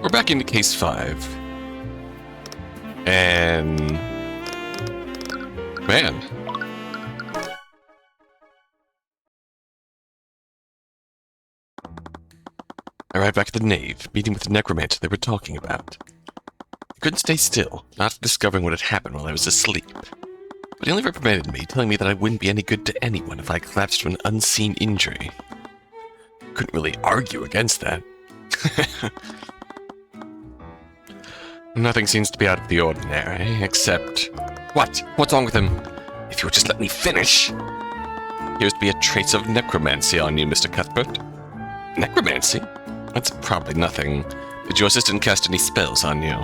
We're back into case 5. And... man. I arrived back at the nave, meeting with the necromancer they were talking about. I couldn't stay still, not discovering what had happened while I was asleep. But he only reprimanded me, telling me that I wouldn't be any good to anyone if I collapsed from an unseen injury. Couldn't really argue against that. Nothing seems to be out of the ordinary, except... What? What's wrong with him? If you would just let me finish! Appears to be a trace of necromancy on you, Mr. Cuthbert. Necromancy? That's probably nothing. Did your assistant cast any spells on you?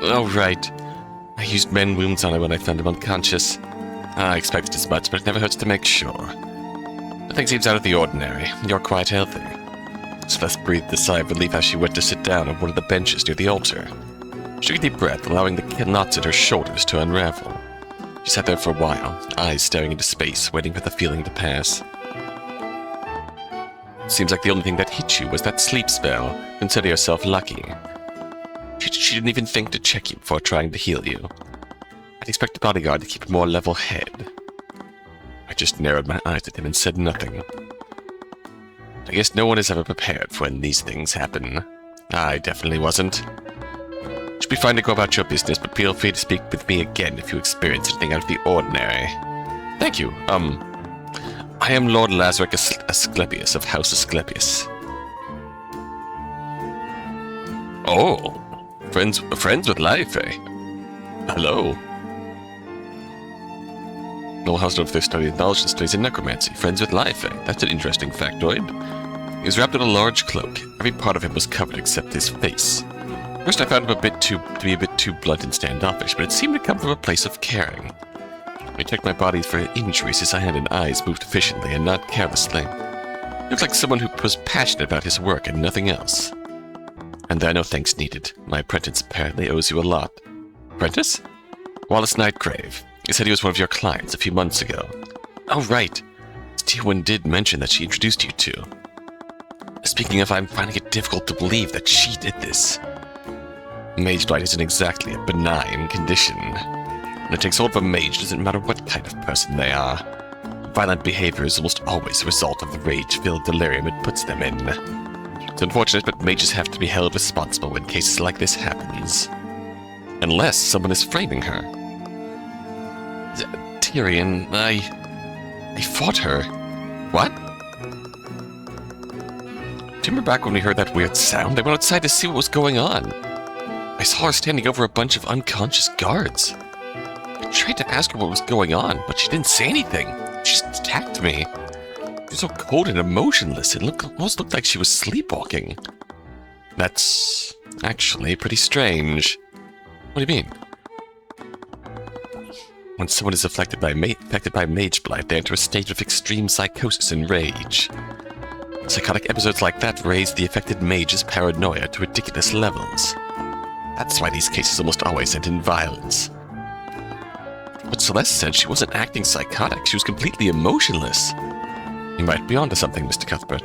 Oh, right. I used mend wounds on him when I found him unconscious. I expected as much, but it never hurts to make sure. Nothing seems out of the ordinary. You're quite healthy. Celeste breathed a sigh of relief as she went to sit down on one of the benches near the altar. She took a deep breath, allowing the knots at her shoulders to unravel. She sat there for a while, eyes staring into space, waiting for the feeling to pass. Seems like the only thing that hit you was that sleep spell. Consider yourself lucky. She didn't even think to check you before trying to heal you. I'd expect a bodyguard to keep a more level head. I just narrowed my eyes at him and said nothing. I guess no one is ever prepared for when these things happen. I definitely wasn't. Should be fine to go about your business, but feel free to speak with me again if you experience anything out of the ordinary. Thank you. I am Lord Lazarick Asclepius of House Asclepius. Oh, friends with life, eh? Hello. Noble House known for their study of knowledge and studies in necromancy. Friends with life, eh? That's an interesting factoid. He was wrapped in a large cloak. Every part of him was covered except his face. First I found him to be a bit too blunt and standoffish, but it seemed to come from a place of caring. When he checked my body for injuries, his hand and eyes moved efficiently and not carelessly. He looked like someone who was passionate about his work and nothing else. And there are no thanks needed. My apprentice apparently owes you a lot. Apprentice? Wallace Nightgrave. He said he was one of your clients a few months ago. Oh, right. T1 did mention that she introduced you to. Speaking of, I'm finding it difficult to believe that she did this. Mage blight isn't exactly a benign condition. When it takes hold of a mage, it doesn't matter what kind of person they are. Violent behavior is almost always the result of the rage-filled delirium it puts them in. It's unfortunate, but mages have to be held responsible when cases like this happens. Unless someone is framing her. Tyrion, I fought her. What? Do you remember back when we heard that weird sound? I went outside to see what was going on. I saw her standing over a bunch of unconscious guards. I tried to ask her what was going on, but she didn't say anything. She just attacked me. She was so cold and emotionless, it almost looked like she was sleepwalking. That's actually pretty strange. What do you mean? When someone is affected by mage blight, they enter a state of extreme psychosis and rage. Psychotic episodes like that raise the affected mage's paranoia to ridiculous levels. That's why these cases almost always end in violence. But Celeste said she wasn't acting psychotic, she was completely emotionless. You might be onto something, Mr. Cuthbert.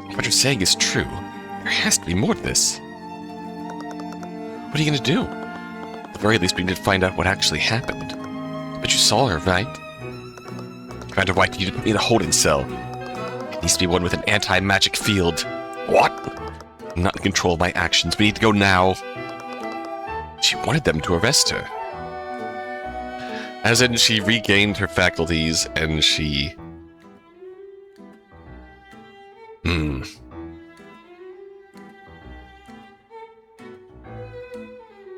If what you're saying is true, there has to be more to this. What are you going to do? At the very least, we need to find out what actually happened. But you saw her, right? Commander White, you didn't need a holding cell. It needs to be one with an anti-magic field. What? I'm not in control of my actions. We need to go now. She wanted them to arrest her. As in, she regained her faculties, and she...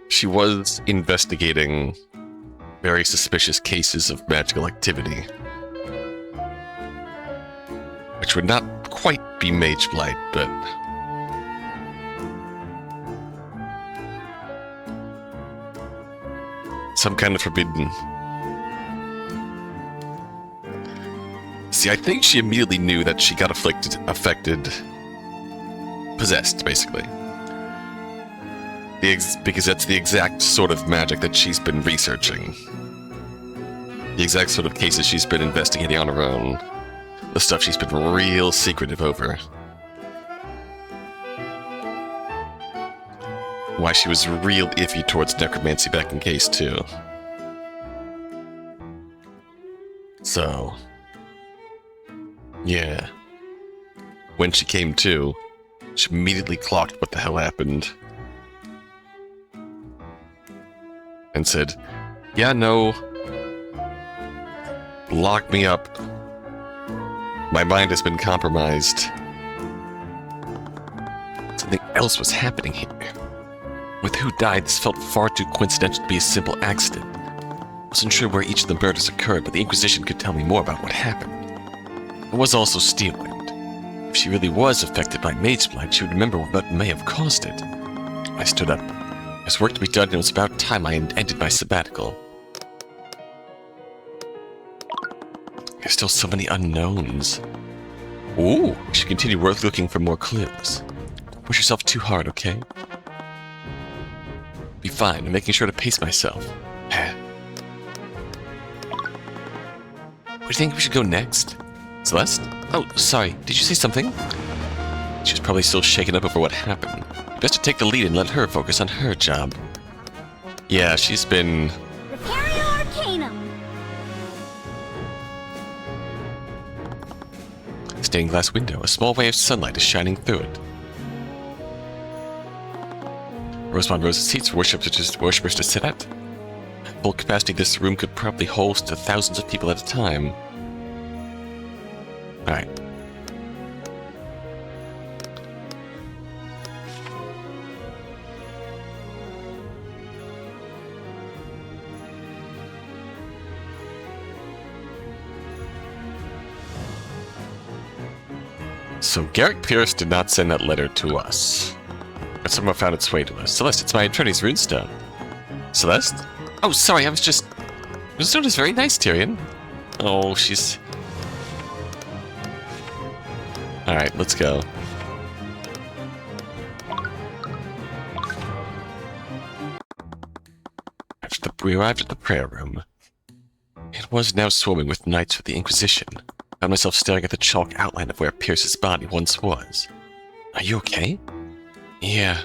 She was investigating very suspicious cases of magical activity. Which would not quite be mage blight, but... some kind of forbidden... See, I think she immediately knew that she got affected, possessed, basically. Because that's the exact sort of magic that she's been researching. The exact sort of cases she's been investigating on her own. The stuff she's been real secretive over. why she was real iffy towards necromancy back in case 2. So, yeah. When she came to, she immediately clocked what the hell happened. And said, yeah, no. Lock me up. My mind has been compromised. Something else was happening here. With who died, this felt far too coincidental to be a simple accident. I wasn't sure where each of the murders occurred, but the Inquisition could tell me more about what happened. It was also Steelwind. If she really was affected by Mage Blight, she would remember what may have caused it. I stood up. There's work to be done, and it was about time I ended my sabbatical. There's still so many unknowns. Ooh, we should continue looking for more clues. Don't push yourself too hard, okay? Be fine. I'm making sure to pace myself. Where do you think we should go next? Celeste? Oh, sorry. Did you say something? She was probably still shaken up over what happened. Best to take the lead and let her focus on her job. Yeah, she's been... Repairing Arcanum! Stained glass window. A small ray of sunlight is shining through it. Rows upon rows of seats for worshippers to sit at. At full capacity, this room could probably host thousands of people at a time. Alright. So Garrick Pierce did not send that letter to us. But somehow found its way to us. Celeste, it's my attorney's runestone. Celeste? Oh, sorry, I was just... Runestone is very nice, Tyrion. Oh, she's... Alright, let's go. We arrived at the prayer room. It was now swarming with knights for the Inquisition. I found myself staring at the chalk outline of where Pierce's body once was. Are you okay? Yeah.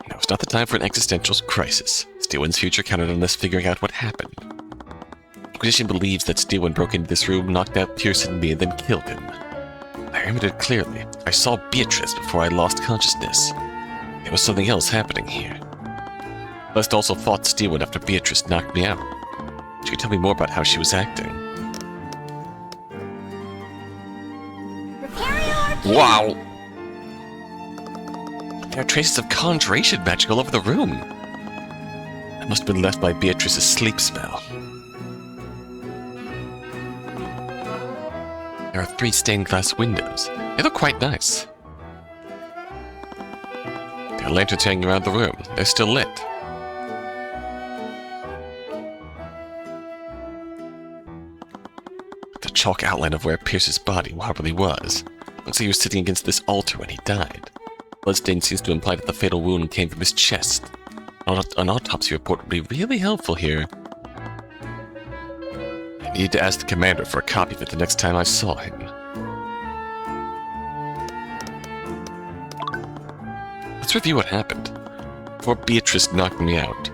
Now it's not the time for an existential crisis. Steelwind's future counted on us figuring out what happened. The Inquisition believes that Steelwind broke into this room, knocked out Pierce and me, and then killed him. I remembered it clearly. I saw Beatrice before I lost consciousness. There was something else happening here. Celeste also fought Steelwind after Beatrice knocked me out. She could tell me more about how she was acting. Wow! There are traces of conjuration magic all over the room. That must have been left by Beatrice's sleep spell. There are 3 stained glass windows. They look quite nice. There are lanterns hanging around the room. They're still lit. The chalk outline of where Pierce's body probably was. Looks like he was sitting against this altar when he died. Bloodstain seems to imply that the fatal wound came from his chest. An autopsy report would be really helpful here. I needed to ask the commander for a copy of it the next time I saw him. Let's review what happened. Before Beatrice knocked me out,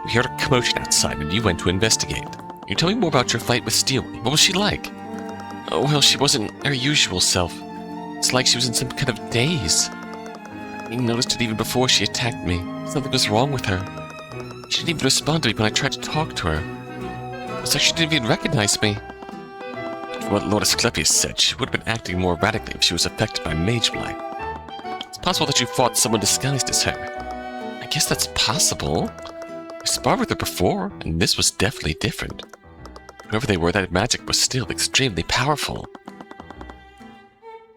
we heard a commotion outside and you went to investigate. Can you tell me more about your fight with Steelwind? What was she like? Oh, well, she wasn't her usual self. It's like she was in some kind of daze. I noticed it even before she attacked me. Something was wrong with her. She didn't even respond to me when I tried to talk to her. It's like she didn't even recognize me. From what Lord Asclepius said, she would have been acting more erratically if she was affected by Mage Blight. It's possible that you fought someone disguised as her. I guess that's possible. I sparred with her before, and this was definitely different. Whoever they were, that magic was still extremely powerful.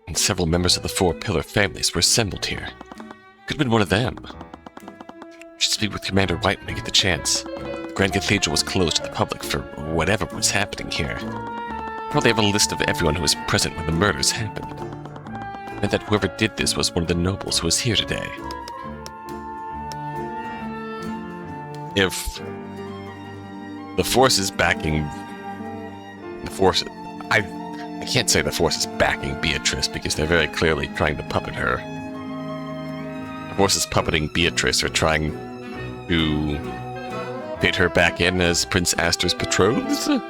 And several members of the 4 Pillar families were assembled here. Could have been one of them. I should speak with Commander White when I get the chance. The Grand Cathedral was closed to the public for whatever was happening here. Probably have a list of everyone who was present when the murders happened. It meant that whoever did this was one of the nobles who was here today. If the Force is backing... The Force... I can't say the Force is backing Beatrice because they're very clearly trying to puppet her. forces puppeting Beatrice or trying to fit her back in as Prince Astor's betrothed?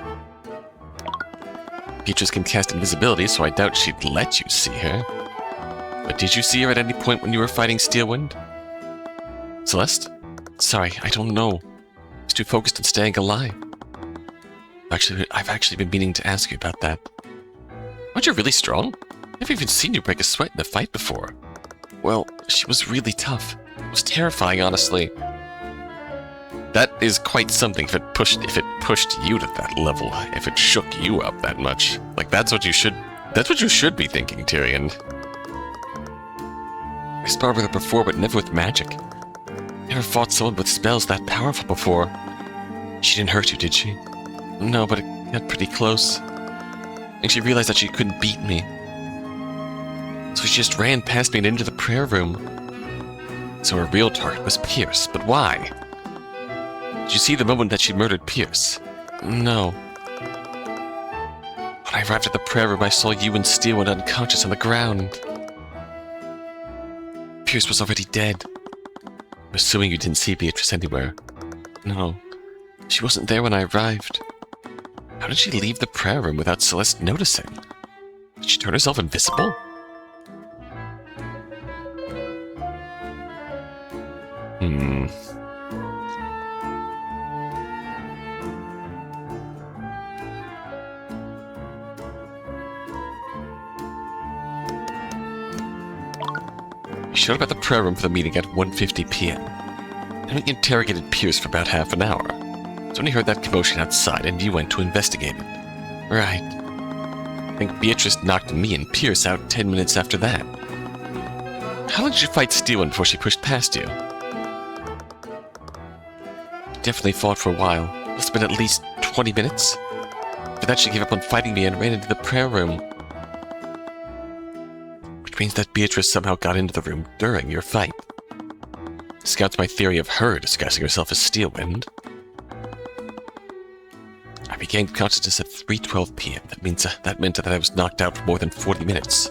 Beatrice can cast invisibility, so I doubt she'd let you see her. But did you see her at any point when you were fighting Steelwind? Celeste? Sorry, I don't know. I was too focused on staying alive. I've actually been meaning to ask you about that. Aren't you really strong? I've never even seen you break a sweat in a fight before. Well, she was really tough. It was terrifying, honestly. That is quite something if it pushed you to that level, if it shook you up that much. Like, that's what you should be thinking, Tyrion. I sparred with her before, but never with magic. Never fought someone with spells that powerful before. She didn't hurt you, did she? No, but it got pretty close. And she realized that she couldn't beat me. So she just ran past me and into the prayer room. So her real target was Pierce, but why? Did you see the moment that she murdered Pierce? No. When I arrived at the prayer room, I saw you and Steelwind unconscious on the ground. Pierce was already dead. I'm assuming you didn't see Beatrice anywhere. No. She wasn't there when I arrived. How did she leave the prayer room without Celeste noticing? Did she turn herself invisible? You showed up at the prayer room for the meeting at 1:50 p.m. And we interrogated Pierce for about half an hour. So when you heard that commotion outside and you went to investigate it. Right. I think Beatrice knocked me and Pierce out 10 minutes after that. How long did you fight Steelwind before she pushed past you? Definitely fought for a while. Must have been at least 20 minutes. After that, she gave up on fighting me and ran into the prayer room. Which means that Beatrice somehow got into the room during your fight. Scouts my theory of her disguising herself as Steelwind. I regained consciousness at 3:12 p.m. That meant that I was knocked out for more than 40 minutes.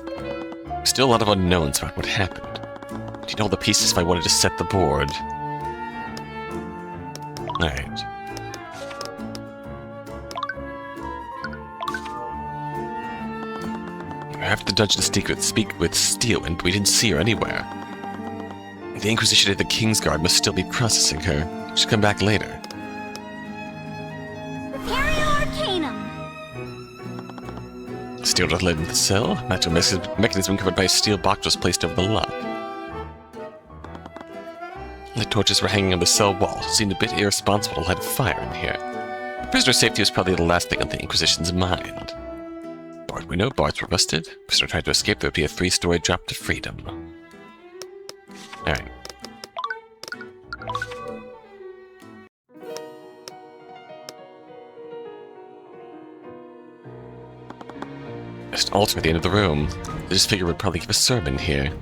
Still a lot of unknowns about what happened. I need all the pieces if I wanted to set the board. Alright. After the dungeon to speak with Steelwind, we didn't see her anywhere. The Inquisition at the Kingsguard must still be processing her. She'll come back later. Steel dot led into the cell. Magical mechanism covered by a steel box was placed over the lock. The torches were hanging on the cell wall. It seemed a bit irresponsible to light a fire in here. Prisoner safety was probably the last thing on the Inquisition's mind. Bard window, bars were rusted. Prisoner tried to escape, there would be a 3-story drop to freedom. Alright. Just altar at the end of the room. This figure would probably give a sermon here.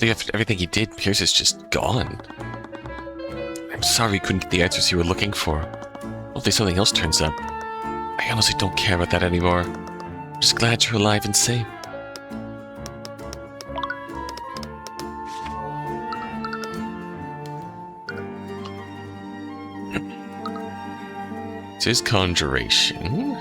After everything he did, Pierce is just gone. I'm sorry you couldn't get the answers you were looking for. Hopefully something else turns up. I honestly don't care about that anymore. I'm just glad you're alive and safe. This is conjuration.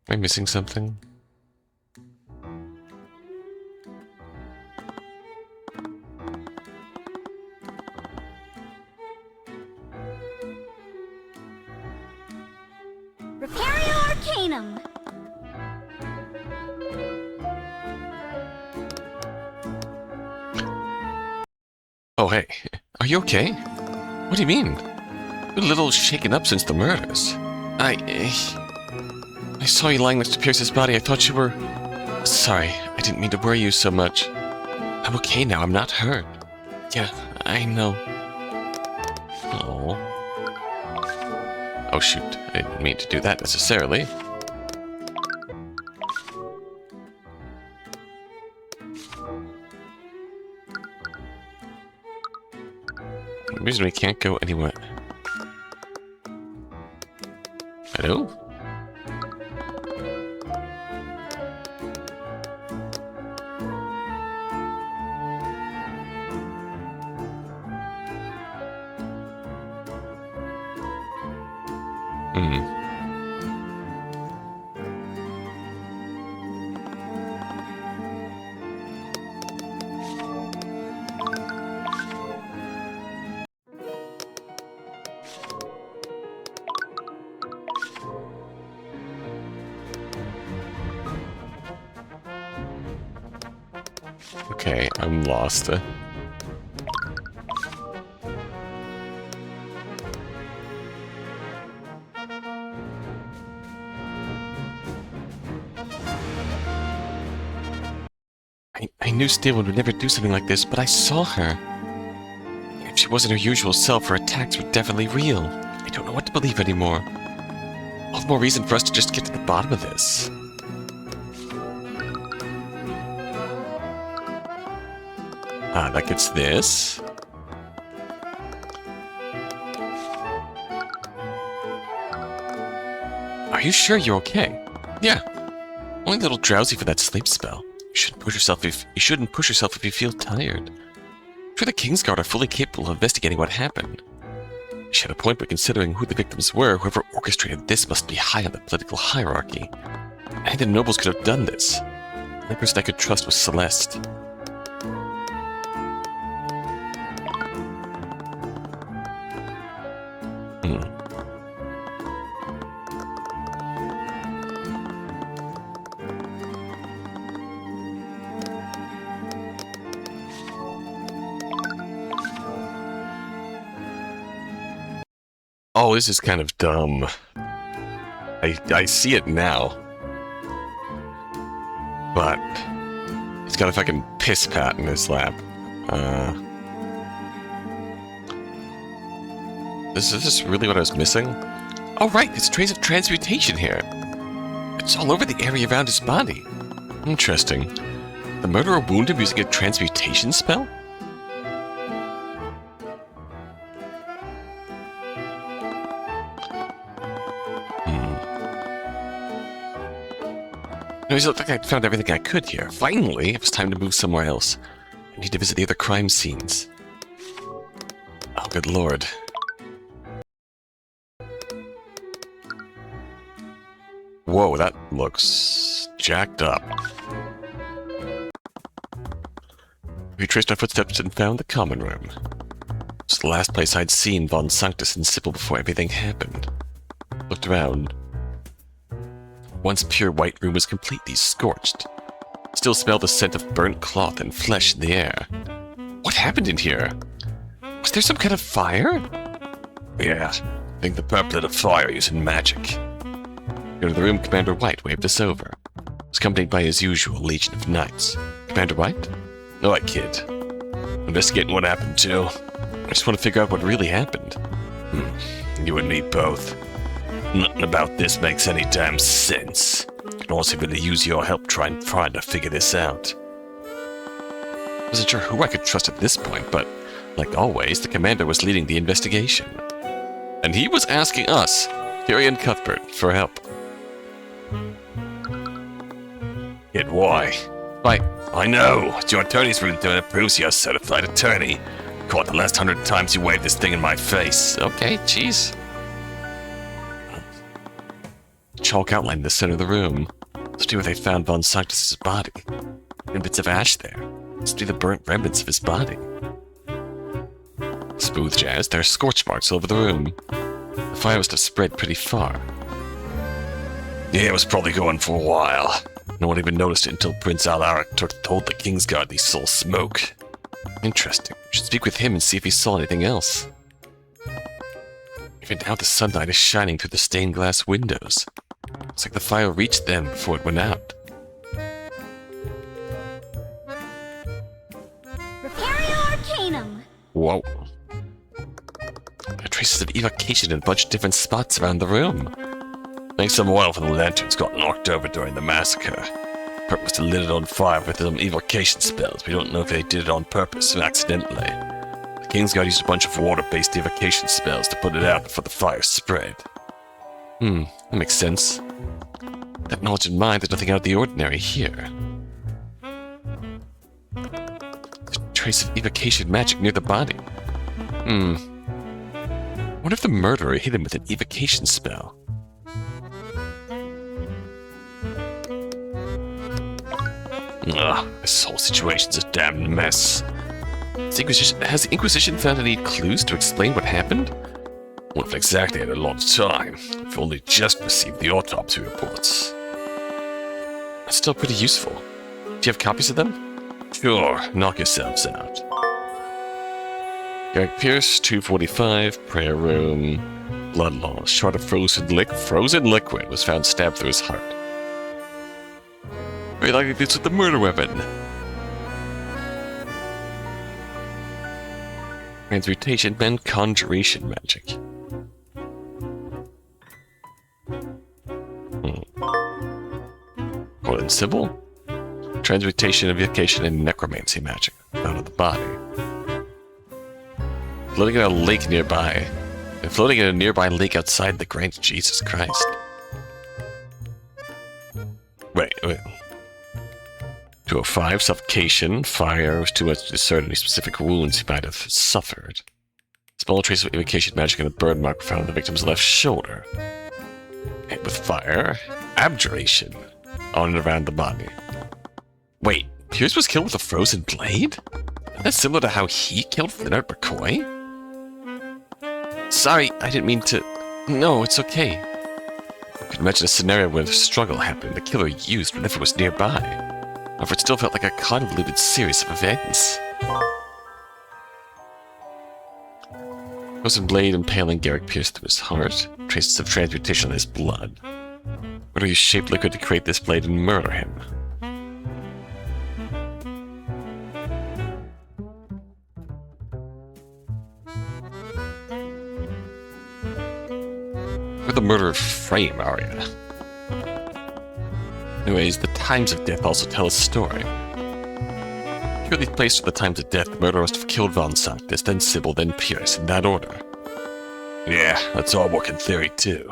I missing something? Repario Arcanum. Oh, hey. Are you okay? What do you mean? You're a little shaken up since the murders. I saw you lying next to Pierce's body. I thought you were... Sorry, I didn't mean to worry you so much. I'm okay now. I'm not hurt. Yeah, I know. Oh. Oh, shoot. I didn't mean to do that necessarily. The reason we can't go anywhere. Hello? Okay, I'm lost. I knew Steelwood would never do something like this, but I saw her. If she wasn't her usual self, her attacks were definitely real. I don't know what to believe anymore. All the more reason for us to just get to the bottom of this. Ah, that gets this. Are you sure you're okay? Yeah. Only a little drowsy for that sleep spell. You shouldn't push yourself if you feel tired. I'm sure the Kingsguard are fully capable of investigating what happened. She had a point, but considering who the victims were, whoever orchestrated this must be high on the political hierarchy. I think the nobles could have done this. The only person I could trust was Celeste. Oh, this is kind of dumb. I see it now. But he's got a fucking piss pat in his lap. Is this really what I was missing? Oh right, there's trace of transmutation here. It's all over the area around his body. Interesting. The murderer wounded him using a transmutation spell? Anyways, it looked like I'd found everything I could here. Finally, it was time to move somewhere else. I need to visit the other crime scenes. Oh, good lord. Whoa, that looks jacked up. We traced our footsteps and found the common room. It's the last place I'd seen Von Sanctus and Sybil before everything happened. Looked around. Once pure white room was completely scorched. Still smelled the scent of burnt cloth and flesh in the air. What happened in here? Was there some kind of fire? Yeah, I think the purple lit a fire using magic. Go to the room, Commander White waved us over. He was accompanied by his usual legion of knights. Commander White? No, I kid. Investigating what happened too. I just want to figure out what really happened. You and me both. Nothing about this makes any damn sense. Can also really use your help trying to figure this out. Wasn't sure who I could trust at this point, but like always, the commander was leading the investigation. And he was asking us, Tyrion Cuthbert, for help. Yet why? Why, I know. It's your attorney's room doing it proves you're a certified attorney. Caught the last 100 times you waved this thing in my face. Okay, jeez. Chalk outline in the center of the room. Must be where they found Von Sanctus's body. And bits of ash there. Must be the burnt remnants of his body. Smooth jazz, there are scorch marks all over the room. The fire must have spread pretty far. Yeah, it was probably going for a while. No one even noticed it until Prince Alaric told the Kingsguard he saw smoke. Interesting. We should speak with him and see if he saw anything else. Even now the sunlight is shining through the stained glass windows. Looks like the fire reached them before it went out. Preparing Arcanum. Whoa. There are traces of evocation in a bunch of different spots around the room. I think some oil from the lanterns got knocked over during the massacre. Perp must have lit it on fire with some evocation spells. We don't know if they did it on purpose or accidentally. The Kingsguard used a bunch of water-based evocation spells to put it out before the fire spread. That makes sense. With that knowledge in mind, there's nothing out of the ordinary here. There's a trace of evocation magic near the body. What if the murderer hit him with an evocation spell? Ugh, this whole situation's a damn mess. Has the Inquisition found any clues to explain what happened? Well, if exactly at a long time. I've only just received the autopsy reports. That's still pretty useful. Do you have copies of them? Sure, knock yourselves out. Garrick Pierce, 245, prayer room. Blood loss, shard of frozen liquid was found stabbed through his heart. Very likely this was the murder weapon. Transmutation and conjuration magic. Coil symbol? Transmutation, evocation, and necromancy magic out of the body. Floating in a lake nearby. And floating in a nearby lake outside the Grand Jesus Christ. Wait. 205, suffocation, fire, was too much to discern any specific wounds he might have suffered. Small trace of evocation magic and a burn mark were found on the victim's left shoulder. Hit with fire, abjuration, on and around the body. Wait, Pierce was killed with a frozen blade? That's similar to how he killed Flinart McCoy? Sorry, I didn't mean to... No, it's okay. I could imagine a scenario where the struggle happened the killer used whenever it was nearby. However, it still felt like a convoluted series of events. Frozen blade impaling Garrick Pierce through his heart. Traces of transmutation in his blood. Murder used shaped liquid to create this blade and murder him. Where the murderer frame, are you? Anyways, the times of death also tell a story. Purely placed at the times of death, the murderer must have killed Von Sanctus, then Sybil, then Pierce, in that order. Yeah, that's all working theory too.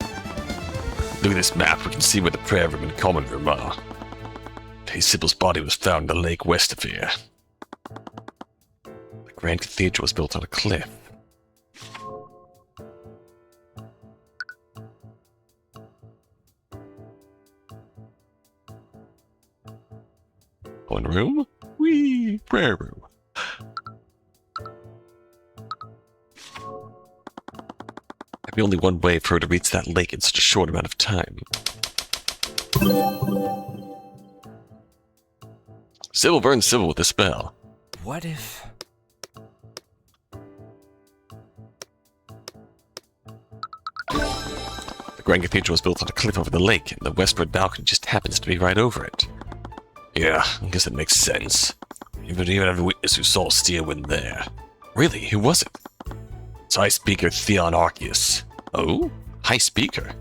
Look at this map, we can see where the prayer room and common room are. Hey, Sybil's body was found in the lake west of here. The Grand Cathedral was built on a cliff. One room? Whee! Prayer room. There'd be only one way for her to reach that lake in such a short amount of time. Sybil burns Sybil with a spell. What if... The Grand Cathedral was built on a cliff over the lake, and the westward balcony just happens to be right over it. Yeah, I guess it makes sense. You even have a witness who saw Steelwind there. Really? Who was it? It's High Speaker Theon Arceus. Oh? High Speaker?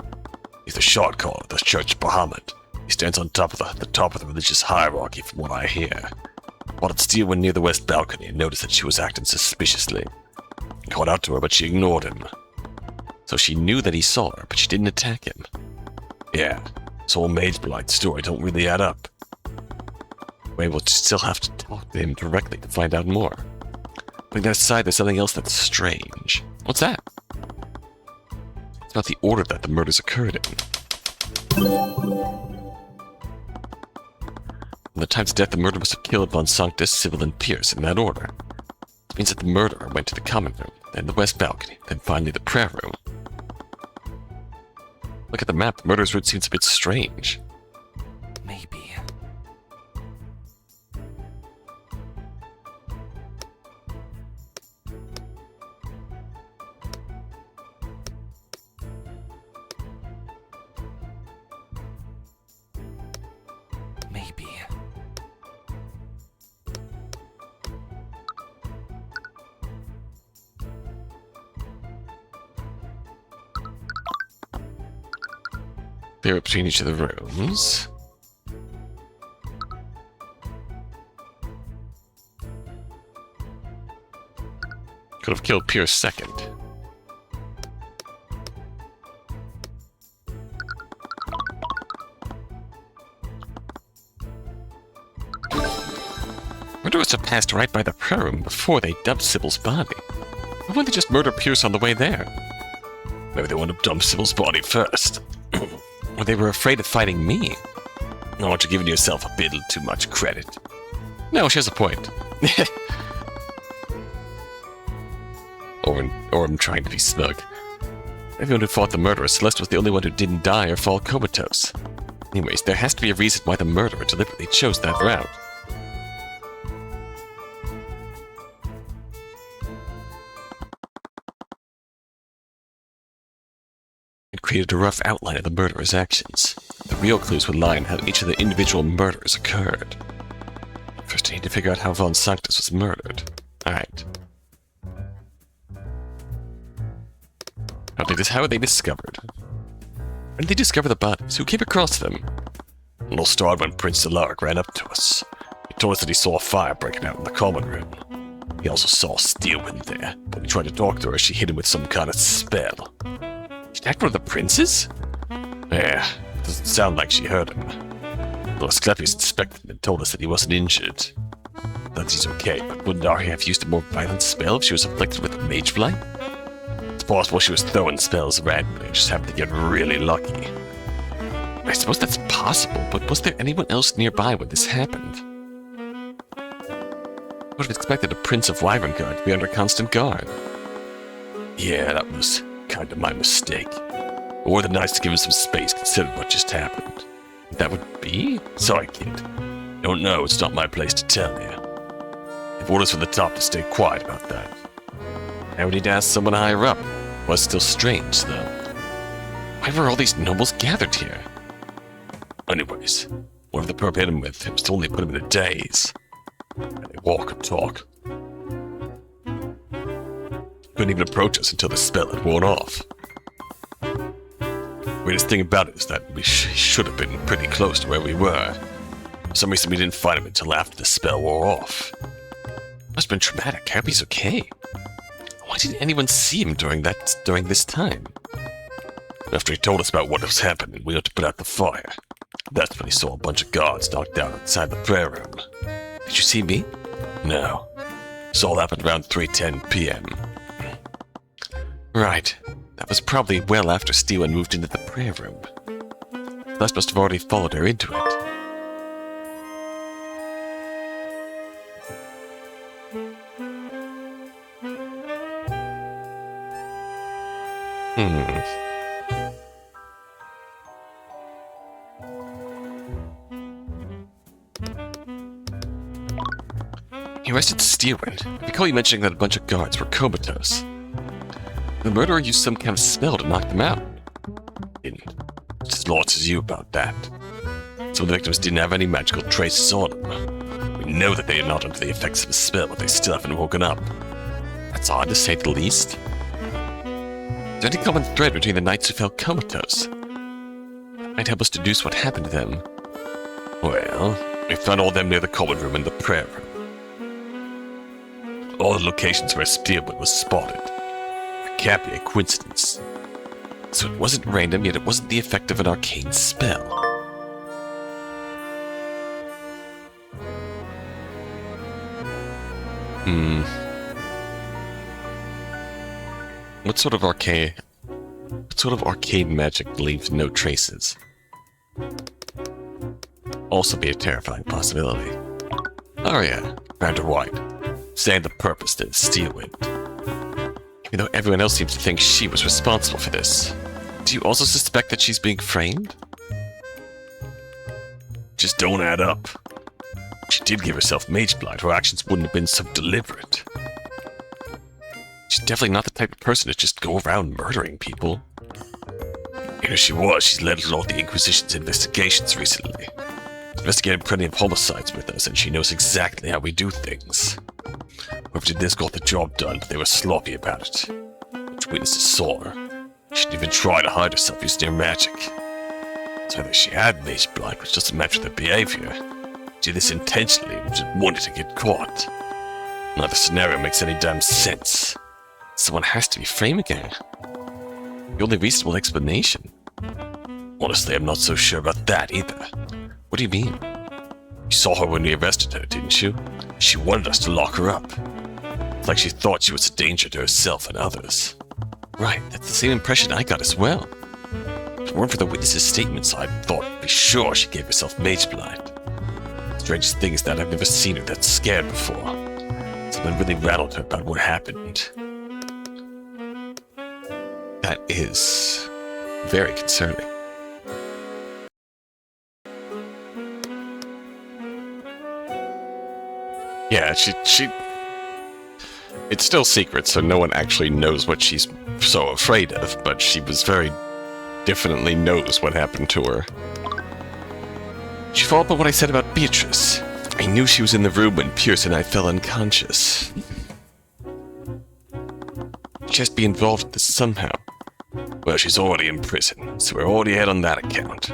He's the short caller of the Church of Bahamut. He stands on top of the top of the religious hierarchy from what I hear. Spotted Steelwind near the west balcony and noticed that she was acting suspiciously. He called out to her, but she ignored him. So she knew that he saw her, but she didn't attack him. Yeah, this whole Mage Blight story don't really add up. We'll still have to talk to him directly to find out more. Putting that aside, there's something else that's strange. What's that? It's about the order that the murders occurred in. From the time's death, the murderer must have killed Von Sanctus, Sybil, and Pierce in that order. It means that the murderer went to the common room, then the west balcony, then finally the prayer room. Look at the map. The murderer's route seems a bit strange. Maybe. Maybe. They were between each of the rooms. Could have killed Pierce second. Murderers have passed right by the prayer room before they dumped Sybil's body. Why wouldn't they just murder Pierce on the way there? Maybe they want to dump Sybil's body first. Or they were afraid of fighting me. Oh, aren't you giving yourself a bit too much credit? No, she has a point. or I'm trying to be smug. Everyone who fought the murderer, Celeste was the only one who didn't die or fall comatose. Anyways, there has to be a reason why the murderer deliberately chose that route. It created a rough outline of the murderer's actions. The real clues would lie in how each of the individual murders occurred. First, I need to figure out how Von Sanctus was murdered. Alright. How were they discovered? When did they discover the bodies? Who came across them? It all started when Prince Alaric ran up to us. He told us that he saw a fire breaking out in the common room. He also saw Steelwind there. When he tried to talk to her, she hit him with some kind of spell. She attacked one of the princes? Yeah, doesn't sound like she heard him. Though Asclepius inspected him and told us that he wasn't injured. That he's okay, but wouldn't Ari have used a more violent spell if she was afflicted with a mage blight? It's possible she was throwing spells randomly and just happened to get really lucky. I suppose that's possible, but was there anyone else nearby when this happened? I would have expected a Prince of Wyverngard to be under constant guard. Yeah, that was kind of my mistake. Or the nice to give him some space considering what just happened. That would be? Sorry, kid. Don't know, it's not my place to tell you. I've orders from the top to stay quiet about that. I would need to ask someone higher up. Was still strange, though. Why were all these nobles gathered here? Anyways, whatever the perp hit him with, it was to only put him in a daze. And they walk and talk. Couldn't even approach us until the spell had worn off. Weirdest thing about it is that we should have been pretty close to where we were. For some reason we didn't find him until after the spell wore off. Must have been traumatic. I hope he's okay. Why didn't anyone see him during this time? After he told us about what was happening, we had to put out the fire. That's when he saw a bunch of guards knocked out outside the prayer room. Did you see me? No. This all happened around 3:10 p.m. Right. That was probably well after Steelwind moved into the prayer room. Celeste must have already followed her into it. He arrested Steelwind. I recall you mentioning that a bunch of guards were comatose. The murderer used some kind of spell to knock them out. Didn't. It's as lost as you about that. Some of the victims didn't have any magical traces on them. We know that they are not under the effects of a spell, but they still haven't woken up. That's odd to say the least. Is there any common thread between the knights who fell comatose? That might help us deduce what happened to them. Well, we found all of them near the common room and the prayer room. All the locations where Steelwind was spotted. It can't be a coincidence. So it wasn't random, yet it wasn't the effect of an arcane spell. What sort of arcane magic leaves no traces? Also be a terrifying possibility. Arya, Commander White, saying the purpose to steal it. Even though everyone else seems to think she was responsible for this. Do you also suspect that she's being framed? Just don't add up. If she did give herself mage blight, her actions wouldn't have been so deliberate. She's definitely not the type of person to just go around murdering people. Even if she was, she's led along the Inquisition's investigations recently. She's investigated plenty of homicides with us, and she knows exactly how we do things. Whoever did this got the job done, but they were sloppy about it. Which witnesses saw her. She didn't even try to hide herself using their magic. So whether she had mage blight, which doesn't match with her behavior, she did this intentionally and just wanted to get caught. Neither scenario makes any damn sense. Someone has to be framing her. The only reasonable explanation. Honestly, I'm not so sure about that either. What do you mean? You saw her when we arrested her, didn't you? She wanted us to lock her up. It's like she thought she was a danger to herself and others. Right, that's the same impression I got as well. If it weren't for the witness's statements, I thought for sure she gave herself mage blight. The strangest thing is that I've never seen her that scared before. Someone really rattled her about what happened. That is very concerning. Yeah, she it's still secret, so no one actually knows what she's so afraid of, but she was very definitely knows what happened to her. She followed up on what I said about Beatrice. I knew she was in the room when Pierce and I fell unconscious. She has to be involved in this somehow. Well, she's already in prison, so we're already ahead on that account.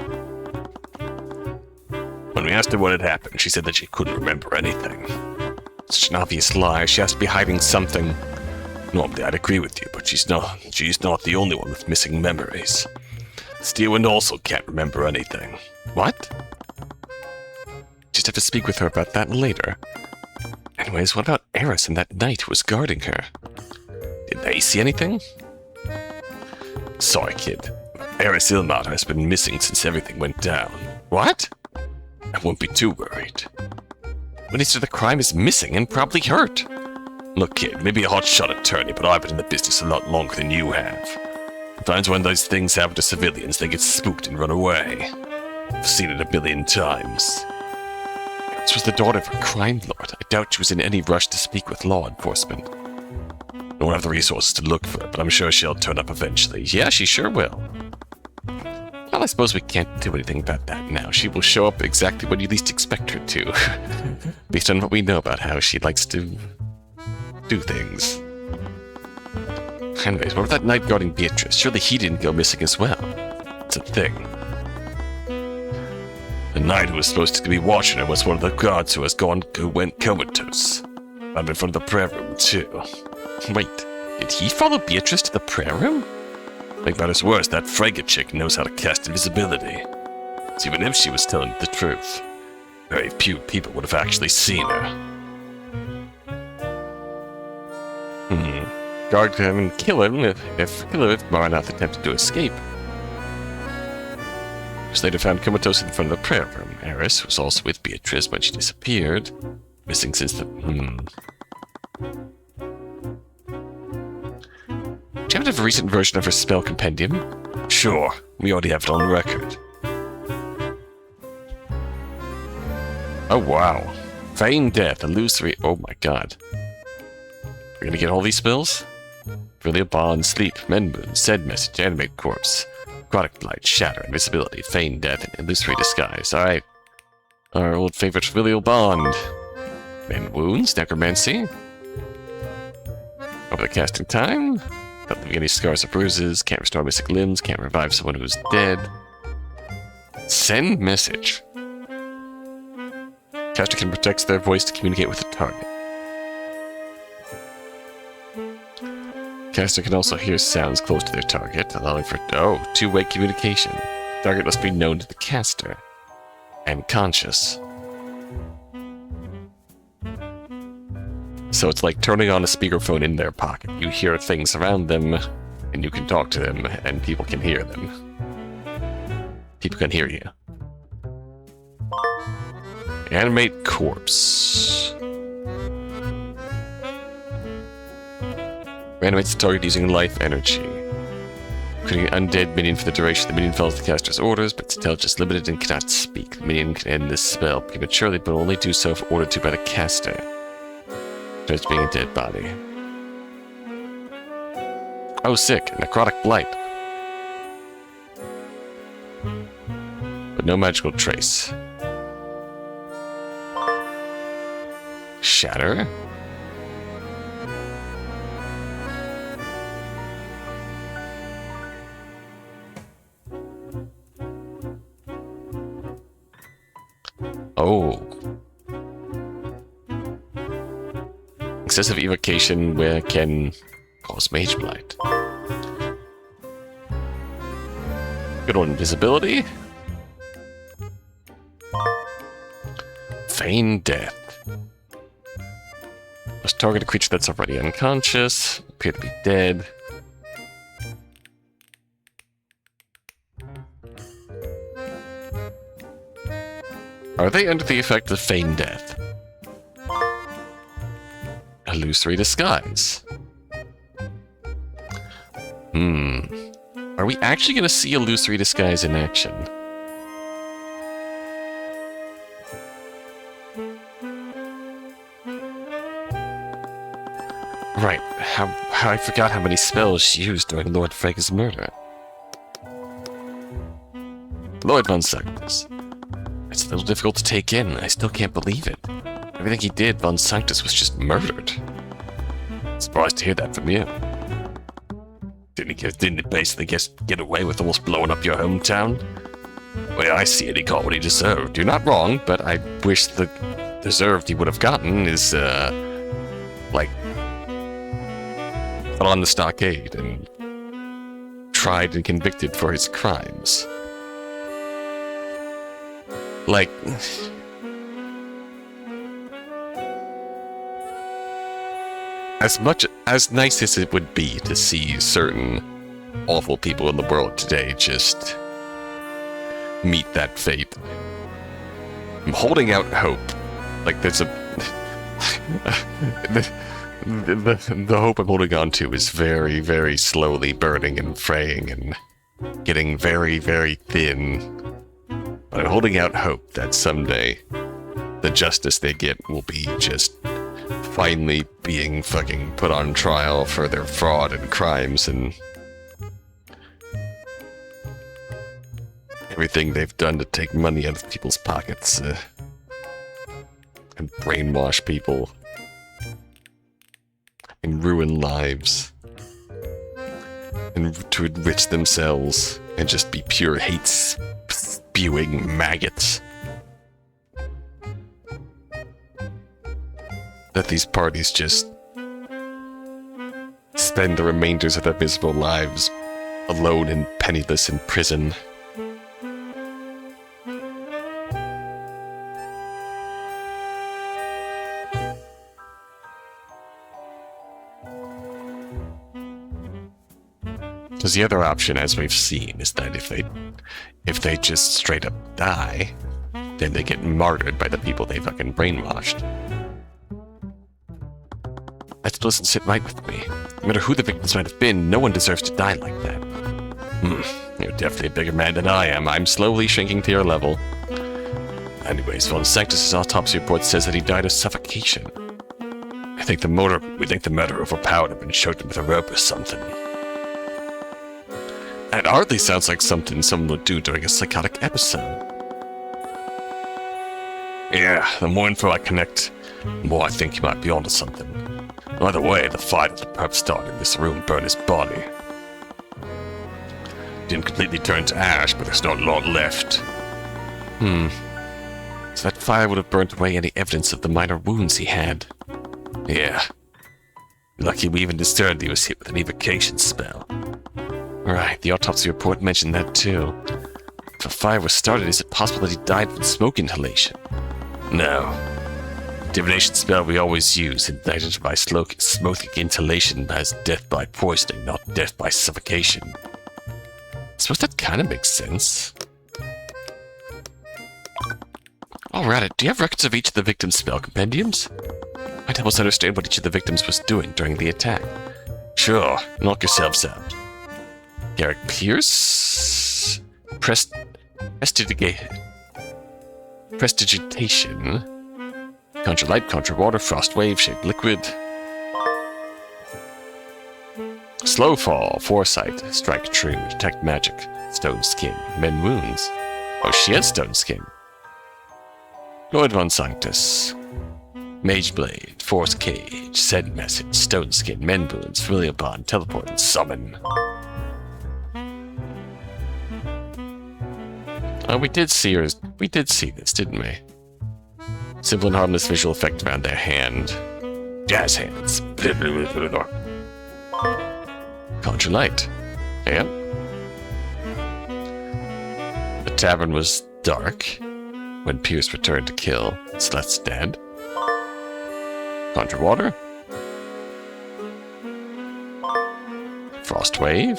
When we asked her what had happened, she said that she couldn't remember anything. Such an obvious lie. She has to be hiding something. Normally, I'd agree with you, but she's not the only one with missing memories. Steelwind also can't remember anything. What? Just have to speak with her about that later. Anyways, what about Eris and that knight who was guarding her? Did they see anything? Sorry, kid. Eris Ilmater has been missing since everything went down. What? I won't be too worried. Witness to the crime is missing and probably hurt. Look, kid, maybe a hotshot attorney, but I've been in the business a lot longer than you have. Sometimes when those things happen to civilians, they get spooked and run away. I've seen it a billion times. This was the daughter of a crime lord. I doubt she was in any rush to speak with law enforcement. I don't have the resources to look for her, but I'm sure she'll turn up eventually. Yeah, she sure will. Well, I suppose we can't do anything about that now. She will show up exactly when you least expect her to. Based on what we know about how she likes to do things. Anyways, what about that knight guarding Beatrice? Surely he didn't go missing as well. It's a thing. The knight who was supposed to be watching her was one of the guards who went comatose. I'm in front of the prayer room, too. Wait, did he follow Beatrice to the prayer room? Make matters worse, that frigate chick knows how to cast invisibility. So even if she was telling the truth, very few people would have actually seen her. Guard him and kill him if Maranath attempted to escape. She later found comatose in front of the prayer room. Eris was also with Beatrice when she disappeared. Missing since the... Do you have a recent version of her spell compendium? Sure, we already have it on record. Oh wow. Feign death, illusory... Oh my god. We're gonna get all these spells? Brilliant bond, sleep, mend moon, send message, animate corpse, aquatic blight, shatter, invisibility, feign death, and illusory disguise. Alright. Our old favorite familial bond. Mend wounds, necromancy. Over the casting time. Not leaving any scars or bruises, can't restore missing limbs, can't revive someone who's dead. Send message. Caster can protect their voice to communicate with the target. Caster can also hear sounds close to their target, allowing for, two-way communication. Target must be known to the caster. And conscious. So it's like turning on a speakerphone in their pocket. You hear things around them, and you can talk to them, and people can hear them. People can hear you. Animate corpse. Reanimates the target using life energy. Creating an undead minion for the duration. The minion follows the caster's orders, but its intelligence is limited and cannot speak. The minion can end this spell prematurely, but only do so if ordered to by the caster. Just being a dead body. Oh, sick. Necrotic blight. But no magical trace. Shatter? Oh. Excessive evocation where can cause mage blight. Good on invisibility. Feign death. Must target a creature that's already unconscious, appear to be dead. Are they under the effect of feign death? Illusory disguise. Are we actually going to see illusory disguise in action? Right, I forgot how many spells she used during Lord Frega's murder. Lord Von Sanctus. It's a little difficult to take in. I still can't believe it. Everything he did, Von Sanctus was just murdered. Surprised to hear that from you. Didn't he basically get away with almost blowing up your hometown? The way I see it, he got what he deserved. You're not wrong, but I wish the deserved he would have gotten is, like, put on the stockade and tried and convicted for his crimes. Like, as nice as it would be to see certain awful people in the world today just meet that fate, I'm holding out hope. Like, there's a the hope I'm holding on to is very, very slowly burning and fraying and getting very, very thin. But I'm holding out hope that someday the justice they get will be just finally being fucking put on trial for their fraud and crimes and everything they've done to take money out of people's pockets and brainwash people and ruin lives and to enrich themselves and just be pure hate spewing maggots. That these parties just spend the remainders of their miserable lives alone and penniless in prison. Because the other option, as we've seen, is that if they just straight up die, then they get martyred by the people they fucking brainwashed. That still doesn't sit right with me. No matter who the victims might have been, no one deserves to die like that. You're definitely a bigger man than I am. I'm slowly shrinking to your level. Anyways, Von Sanctus' autopsy report says that he died of suffocation. We think the murderer overpowered him and choked him with a rope or something. It hardly sounds like something someone would do during a psychotic episode. Yeah, the more info I connect, the more I think he might be onto something. Either way, the fire that the perp started in this room burned his body. Didn't completely turn to ash, but there's not a lot left. So that fire would have burnt away any evidence of the minor wounds he had. Yeah. Lucky we even discerned he was hit with an evocation spell. Right, the autopsy report mentioned that too. If a fire was started, is it possible that he died from smoke inhalation? No. Divination spell we always use and identify smoking inhalation as death by poisoning, not death by suffocation. I suppose that kind of makes sense. While we're at it, do you have records of each of the victims' spell compendiums? Might help us understand what each of the victims was doing during the attack. Sure, knock yourselves out. Garrick Pierce? Prestidigitation. Conjure light, conjure water, frost wave, shape liquid. Slow fall, foresight, strike true, detect magic, stone skin, mend wounds. Oh, she had stone skin. Lord von Sanctus. Mage blade, force cage, send message, stone skin, mend wounds, familiar bond, teleport, and summon. Oh, we did see this, didn't we? Simple and harmless visual effect around their hand. Jazz hands. Conjure light. Yep. The tavern was dark when Pierce returned to kill. Celeste's dead. Conjure water. Frost wave.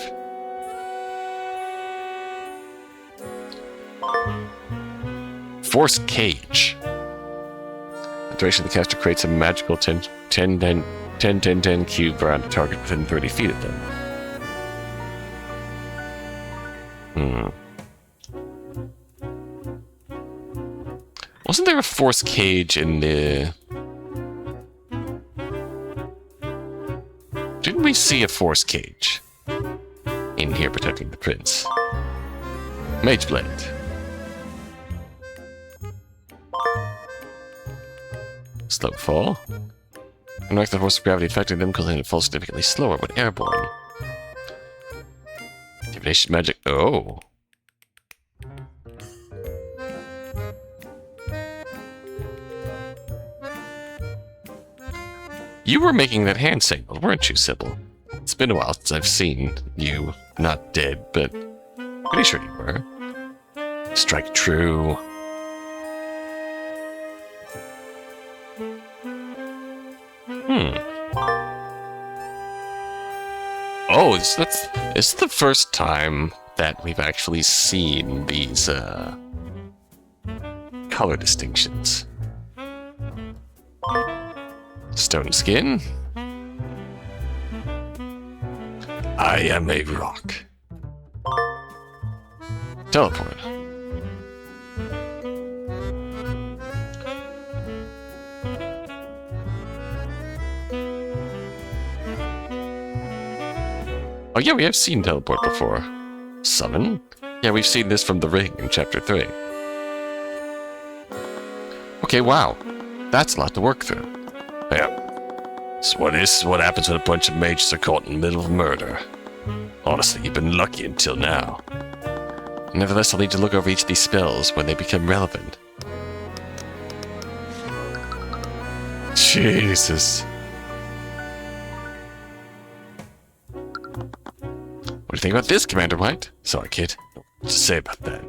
Force cage. The duration of the caster creates a magical 10 cube around a target within 30 feet of them. Wasn't there a force cage in the... Didn't we see a force cage in here protecting the prince? Mage blade. Slow fall. Unlike the force of gravity affecting them, causing them to fall significantly slower when airborne. Divination magic. Oh. You were making that hand signal, weren't you, Sybil? It's been a while since I've seen you. Not dead, but pretty sure you were. Strike true. Oh, this is the first time that we've actually seen these color distinctions. Stone skin. I am a rock. Teleport. Oh yeah, we have seen teleport before. Summon? Yeah, we've seen this from the ring in chapter 3. Okay, wow. That's a lot to work through. Yeah. This is what happens when a bunch of mages are caught in the middle of murder. Honestly, you've been lucky until now. Nevertheless, I'll need to look over each of these spells when they become relevant. Jesus. What do you think about this, Commander White? Sorry, kid. What to say about that?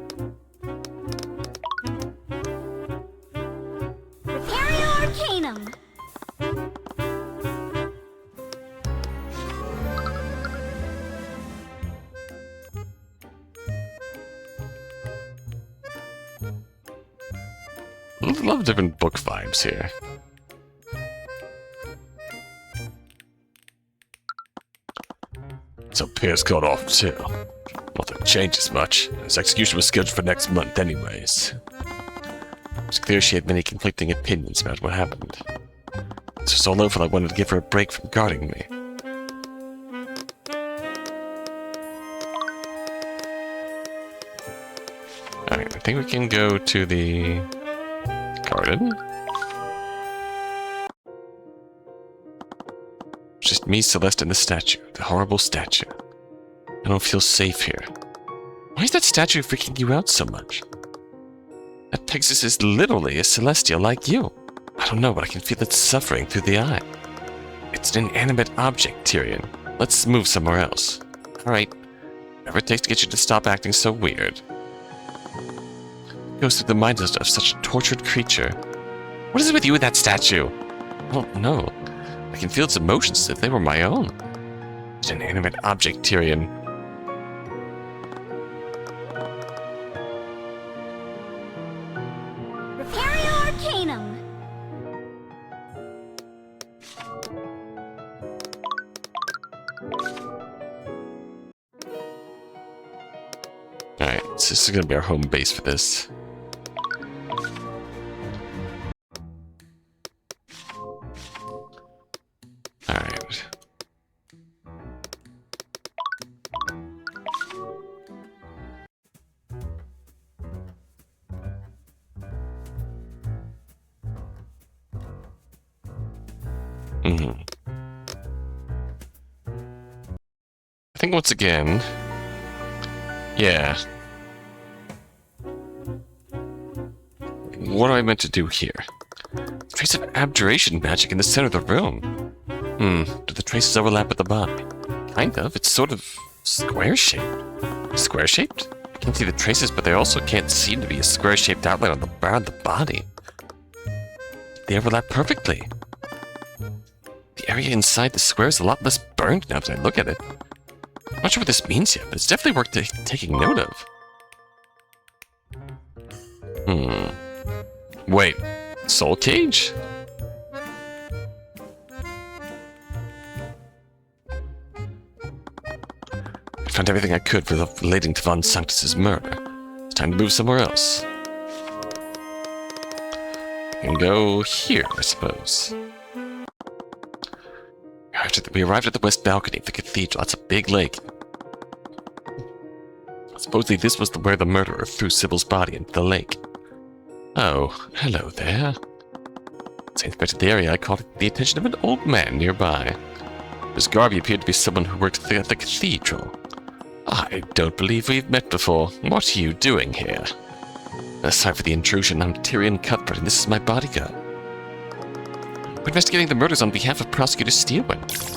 Arcanum. Love different book vibes here. So Pierce got off too. Nothing changes much. His execution was scheduled for next month anyways. It's clear she had many conflicting opinions about what happened. It's so low I wanted to give her a break from guarding me. Alright, I think we can go to the garden. Just me, Celeste, and the statue. The horrible statue. I don't feel safe here. Why is that statue freaking you out so much? That Pegasus is literally a celestial like you. I don't know, but I can feel it suffering through the eye. It's an inanimate object, Tyrion. Let's move somewhere else. Alright. Whatever it takes to get you to stop acting so weird. It goes through the mind of such a tortured creature. What is it with you and that statue? I don't know. I can feel its emotions as if they were my own. It's an inanimate object, Tyrion. Preparing Arcanum. Alright, so this is gonna be our home base for this. Alright. I think once again... Yeah. What am I meant to do here? Trace of abjuration magic in the center of the room. Do the traces overlap with the body? Kind of. It's sort of square-shaped. Square-shaped? I can see the traces, but there also can't seem to be a square-shaped outline on the bar of the body. They overlap perfectly. The area inside the square is a lot less burned now as I look at it. I'm not sure what this means yet, but it's definitely worth taking note of. Wait, Soul Cage? I found everything I could relating to Von Sanctus's murder. It's time to move somewhere else. And go here, I suppose. We arrived at the west balcony of the cathedral. That's a big lake. Supposedly this was where the murderer threw Sybil's body into the lake. Oh, hello there. As I inspected the area, I caught the attention of an old man nearby. His Garvey appeared to be someone who worked at the cathedral. I don't believe we've met before. What are you doing here? Sorry for the intrusion. I'm Tyrion Cuthbert, and this is my bodyguard. We're investigating the murders on behalf of Prosecutor Steelwind.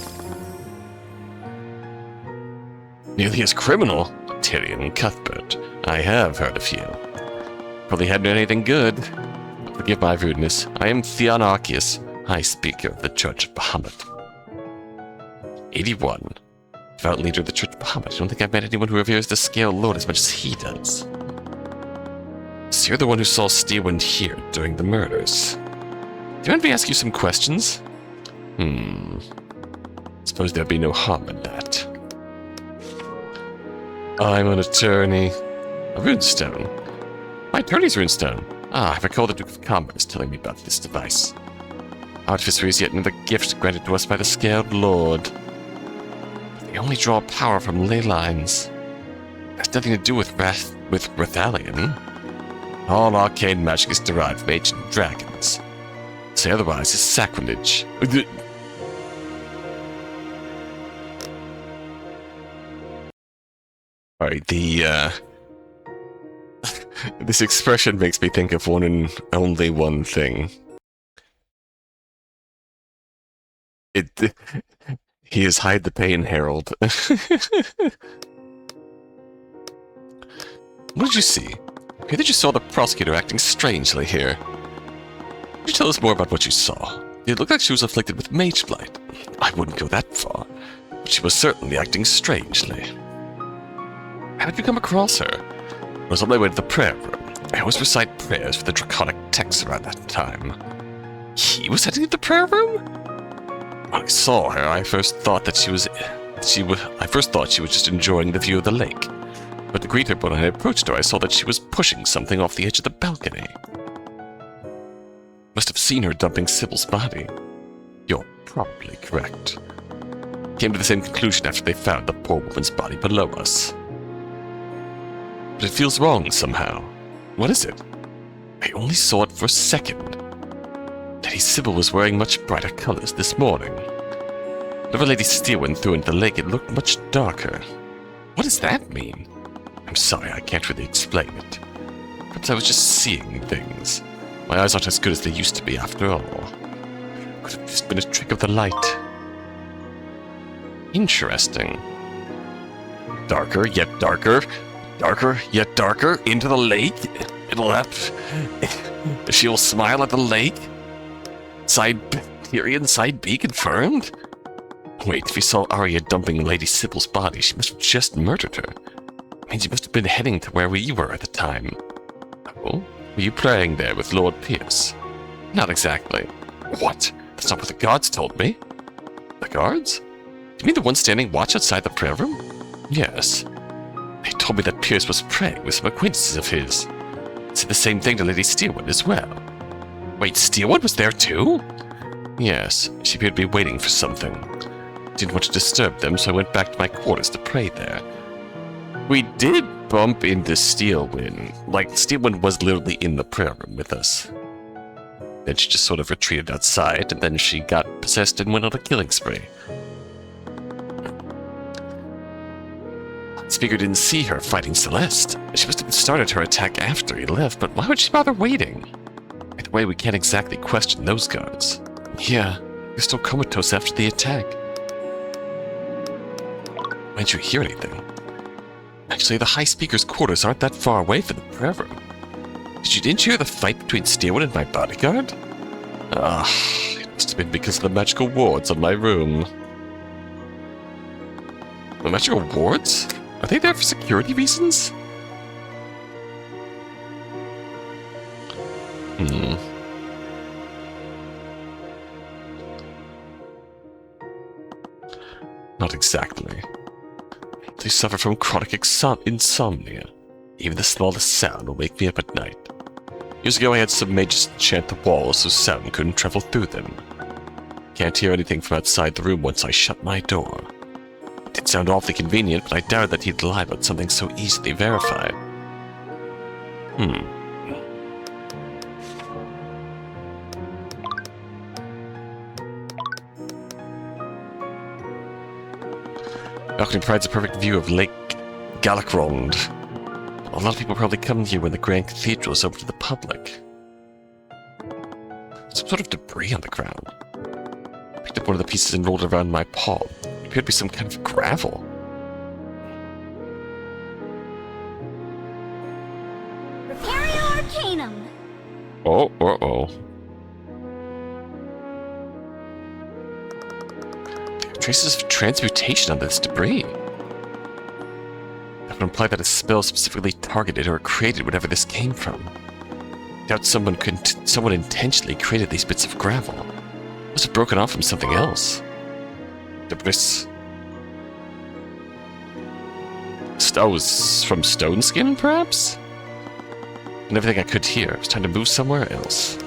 Nearly as criminal? Tyrion Cuthbert. I have heard of you. Probably hadn't done anything good. Forgive my rudeness. I am Theon Arceus, High Speaker of the Church of Bahamut. 81. Devout leader of the Church of Bahamut. I don't think I've met anyone who reveres the Scale Lord as much as he does. So you're the one who saw Steelwind here during the murders. Do you want me to ask you some questions? Suppose there'd be no harm in that. I'm an attorney. A runestone. My attorney's runestone. I recall the Duke of Commerce telling me about this device. Artificer is yet another gift granted to us by the Scaled Lord. They only draw power from ley lines. It has nothing to do with Rathalion. All arcane magic is derived from ancient dragons. To say otherwise is sacrilege. Alright, this expression makes me think of one and only one thing. He is Hide the Pain Herald. What did you see? I hear that you saw the prosecutor acting strangely here. Could you tell us more about what you saw? It looked like she was afflicted with mage blight. I wouldn't go that far, but she was certainly acting strangely. How did you come across her? I was on my way to the prayer room. I always recite prayers for the draconic texts around that time. He was heading to the prayer room? When I saw her, I first thought she was just enjoying the view of the lake. But to greet her when I approached her, I saw that she was pushing something off the edge of the balcony. Must have seen her dumping Sybil's body. You're probably correct. Came to the same conclusion after they found the poor woman's body below us. But it feels wrong somehow. What is it? I only saw it for a second. Lady Sybil was wearing much brighter colors this morning. Whenever Lady Steelwind threw into the lake, it looked much darker. What does that mean? I'm sorry, I can't really explain it. Perhaps I was just seeing things. My eyes aren't as good as they used to be after all. Could have just been a trick of the light. Interesting. Darker, yet darker. Darker, yet darker. Into the lake. She'll smile at the lake. Tyrion side B confirmed? Wait, if you saw Arya dumping Lady Sybil's body, she must have just murdered her. Means you must have been heading to where we were at the time. Oh? Were you praying there with Lord Pierce? Not exactly. What? That's not what the guards told me. The guards? You mean the ones standing watch outside the prayer room? Yes. They told me that Pierce was praying with some acquaintances of his. Said the same thing to Lady Steelwood as well. Wait, Steelwood was there too? Yes, she appeared to be waiting for something. Didn't want to disturb them, so I went back to my quarters to pray there. We did bump into Steelwind. Like, Steelwind was literally in the prayer room with us. Then she just sort of retreated outside, and then she got possessed and went on a killing spree. Speaker didn't see her fighting Celeste. She must have started her attack after he left, but why would she bother waiting? Either way, we can't exactly question those guards. Yeah, they're still comatose after the attack. Why didn't you hear anything? Actually, the High Speaker's quarters aren't that far away from the prayer room. Didn't you hear the fight between Steelwood and my bodyguard? It must have been because of the magical wards on my room. The magical wards? Are they there for security reasons? Not exactly. They suffer from chronic insomnia. Even the smallest sound will wake me up at night. Years ago I had some mages enchant the walls so sound couldn't travel through them. Can't hear anything from outside the room once I shut my door. It did sound awfully convenient, but I doubted that he'd lie about something so easily verified. Balcony provides a perfect view of Lake Galacrond. A lot of people probably come here when the Grand Cathedral is open to the public. Some sort of debris on the ground. I picked up one of the pieces and rolled it around my palm. It appeared to be some kind of gravel. Preparing Arcanum. Oh. Traces of transmutation on this debris. That would imply that a spell specifically targeted or created whatever this came from. I doubt someone intentionally created these bits of gravel. It must have broken off from something else. Debris. Was from stone skin, perhaps? And everything I could hear. It was time to move somewhere else.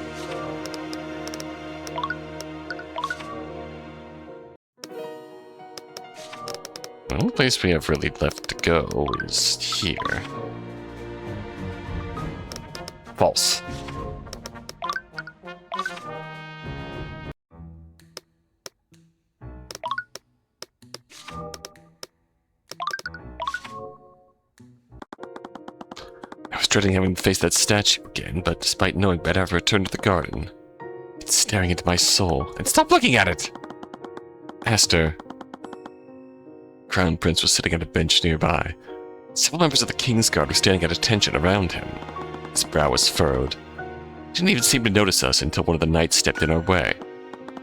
The only place we have really left to go is here. False. I was dreading having to face that statue again, but despite knowing better, I've returned to the garden. It's staring into my soul. And stop looking at it! Aster. Crown Prince was sitting at a bench nearby. Several members of the King's Guard were standing at attention around him. His brow was furrowed. He didn't even seem to notice us until one of the knights stepped in our way.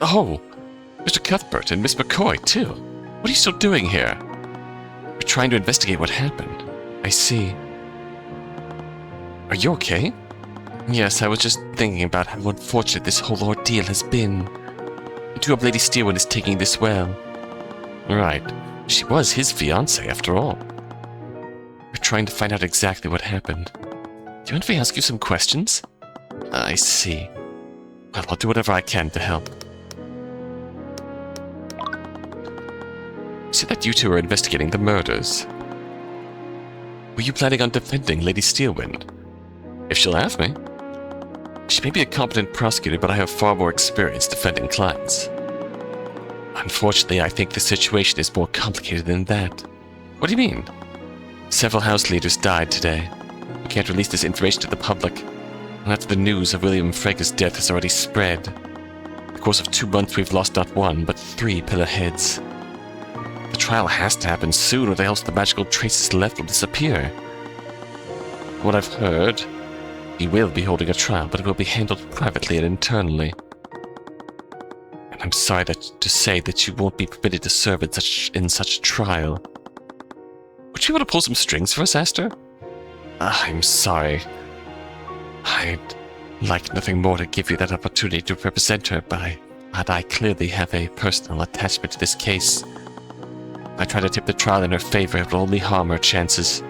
Oh! Mr. Cuthbert and Miss McCoy, too. What are you still doing here? We're trying to investigate what happened. I see. Are you okay? Yes, I was just thinking about how unfortunate this whole ordeal has been. I do hope Lady Steelwood is taking this well. Right. She was his fiancée, after all. We're trying to find out exactly what happened. Do you want me to ask you some questions? I see. Well, I'll do whatever I can to help. You said that you two are investigating the murders. Were you planning on defending Lady Steelwind? If she'll have me. She may be a competent prosecutor, but I have far more experience defending clients. Unfortunately, I think the situation is more complicated than that. What do you mean? Several house leaders died today. We can't release this information to the public. And after the news of William Franker's death has already spread. In the course of 2 months, we've lost not one, but 3 pillar heads. The trial has to happen soon, or else the magical traces left will disappear. From what I've heard, we will be holding a trial, but it will be handled privately and internally. I'm sorry to say that you won't be permitted to serve in such a trial. Would you be able to pull some strings for us, Aster? I'm sorry. like nothing more to give you that opportunity to represent her by, but I clearly have a personal attachment to this case. If I try to tip the trial in her favor, it will only harm her chances.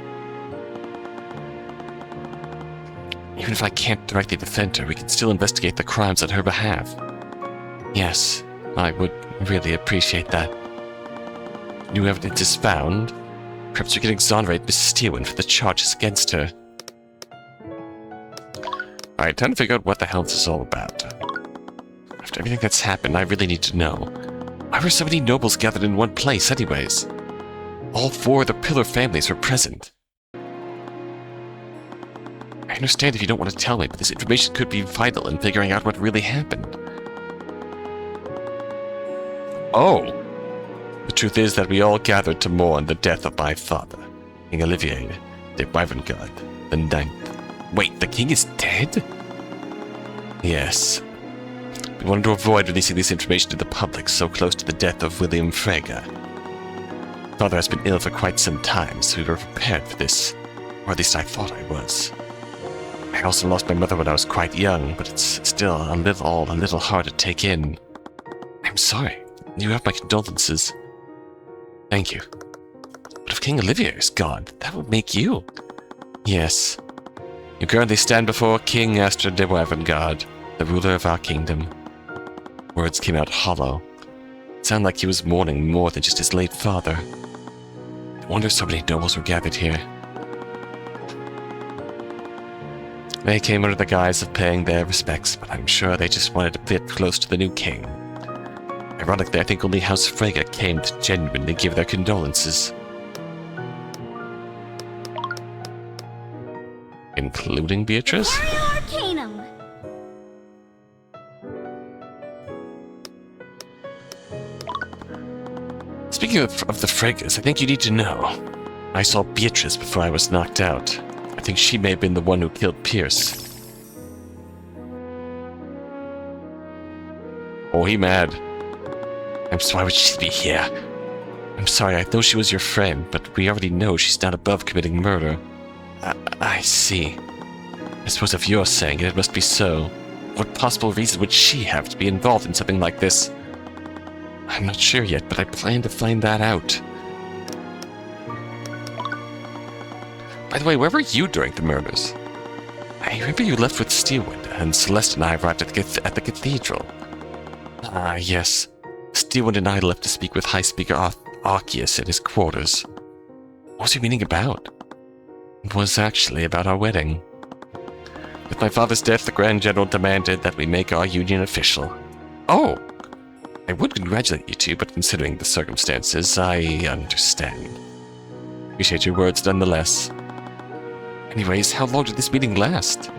Even if I can't directly defend her, we can still investigate the crimes on her behalf. Yes, I would really appreciate that. New evidence is found. Perhaps we can exonerate Miss Steelman for the charges against her. Alright, time to figure out what the hell this is all about. After everything that's happened, I really need to know. Why were so many nobles gathered in one place, anyways? All 4 of the Pillar families were present. I understand if you don't want to tell me, but this information could be vital in figuring out what really happened. Oh! The truth is that we all gathered to mourn the death of my father, King Olivier de Wyverngarde, the 9th. Wait, the king is dead? Yes. We wanted to avoid releasing this information to the public so close to the death of William Frege. Father has been ill for quite some time, so we were prepared for this. Or at least I thought I was. I also lost my mother when I was quite young, but it's still a little hard to take in. I'm sorry. You have my condolences. Thank you. But if King Olivier is gone, that would make you. Yes. You currently stand before King Astor de Wyverngarde, the ruler of our kingdom. Words came out hollow. It sounded like he was mourning more than just his late father. I wonder if so many nobles were gathered here. They came under the guise of paying their respects, but I'm sure they just wanted to get close to the new king. Ironically, I think only House Frege came to genuinely give their condolences. Including Beatrice? Arcanum! Speaking of the Freges, I think you need to know. I saw Beatrice before I was knocked out. I think she may have been the one who killed Pierce. Oh, he mad. Why would she be here? I'm sorry, I know she was your friend, but we already know she's not above committing murder. I see. I suppose if you're saying it, it must be so. What possible reason would she have to be involved in something like this? I'm not sure yet, but I plan to find that out. By the way, where were you during the murders? I remember you left with Steelwind, and Celeste and I arrived at the cathedral. Ah, yes. Steelwind and I left to speak with High Speaker Arceus in his quarters. What was your meeting about? It was actually about our wedding. With my father's death, the Grand General demanded that we make our union official. Oh! I would congratulate you two, but considering the circumstances, I understand. Appreciate your words nonetheless. Anyways, how long did this meeting last?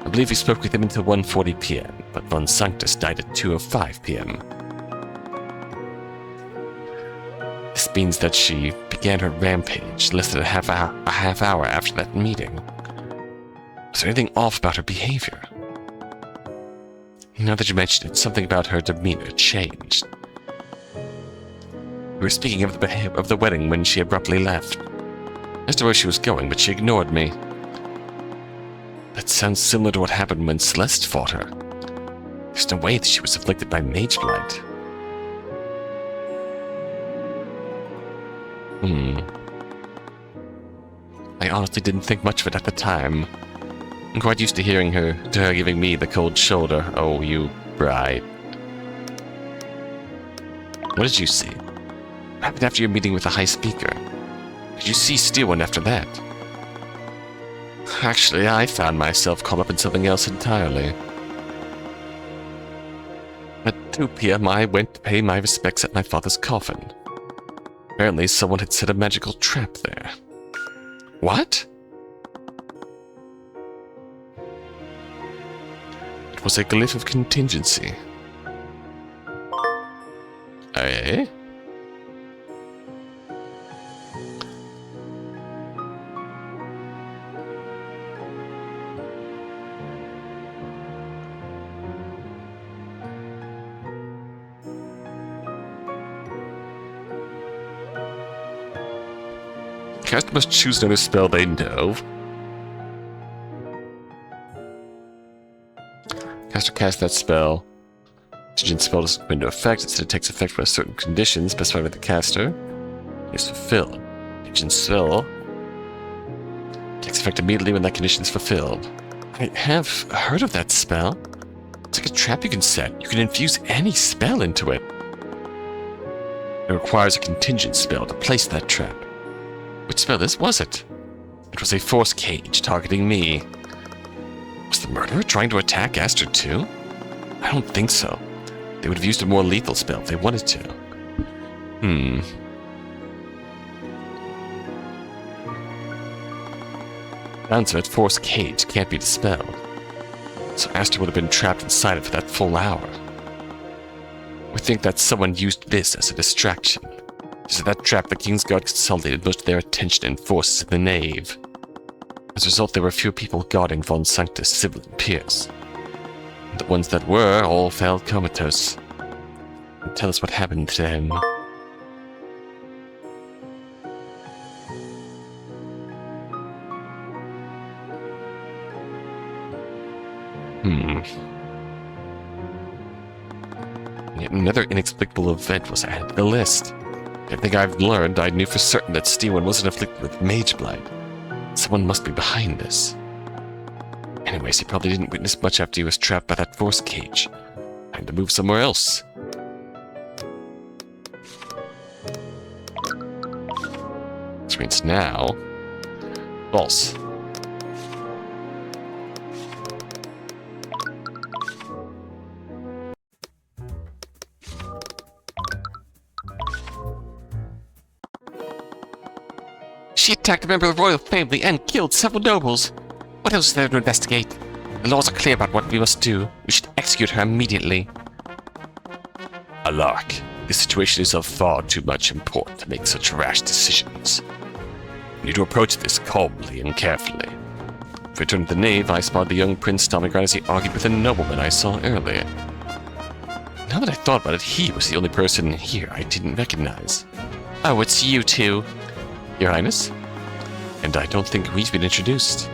I believe we spoke with him until 1:40 p.m., but Von Sanctus died at 2:05 p.m. This means that she began her rampage less than a half hour after that meeting. Was there anything off about her behavior? Now that you mention it, something about her demeanor changed. We were speaking of the wedding when she abruptly left. I asked her where she was going, but she ignored me. That sounds similar to what happened when Celeste fought her. There's no way that she was afflicted by mage blight. I honestly didn't think much of it at the time. I'm quite used to her giving me the cold shoulder. Oh, you bride. What did you see? What happened after your meeting with the High Speaker? Did you see Steelwind after that? Actually, I found myself caught up in something else entirely. At 2 p.m., I went to pay my respects at my father's coffin. Apparently, someone had set a magical trap there. What? It was a glyph of contingency. Eh? Caster must choose another spell they know. Caster cast that spell. Contingent spell doesn't come into effect. Instead, it takes effect when a certain condition specified by the caster is fulfilled. Contingent spell takes effect immediately when that condition is fulfilled. I have heard of that spell. It's like a trap you can set. You can infuse any spell into it. It requires a contingent spell to place that trap. Which spell was it? It was a force cage targeting me. Was the murderer trying to attack Aster too? I don't think so. They would have used a more lethal spell if they wanted to. Sounds of it, force cage can't be dispelled. So Aster would have been trapped inside it for that full hour. We think that someone used this as a distraction. Just at that trap, the Kingsguard consolidated most of their attention and forces in the nave. As a result, there were few people guarding Von Sanctus, Sibyl, and Pierce. The ones that were all fell comatose. And tell us what happened to them. Yet another inexplicable event was added to the list. Everything I've learned, I knew for certain that Stewan wasn't afflicted with mage blight. Someone must be behind this. Anyways, he probably didn't witness much after he was trapped by that force cage. Time to move somewhere else. Which means now... false. She attacked a member of the royal family and killed several nobles. What else is there to investigate? The laws are clear about what we must do. We should execute her immediately. Alark, this situation is of far too much importance to make such rash decisions. We need to approach this calmly and carefully. If we return to the nave, I spotted the young Prince stomping around as he argued with a nobleman I saw earlier. Now that I thought about it, he was the only person here I didn't recognize. Oh, it's you two. Your Highness? And I don't think we've been introduced.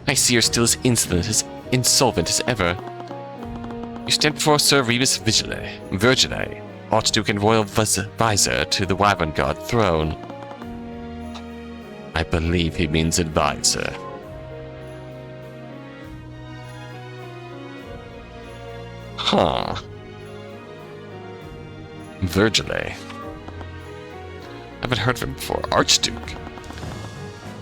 I see you're still as insolvent as ever. You stand before Sir Rebus Virgile, Archduke and Royal Visor to the Wyvern God throne. I believe he means advisor. Huh. Virgile. I haven't heard of him before. Archduke.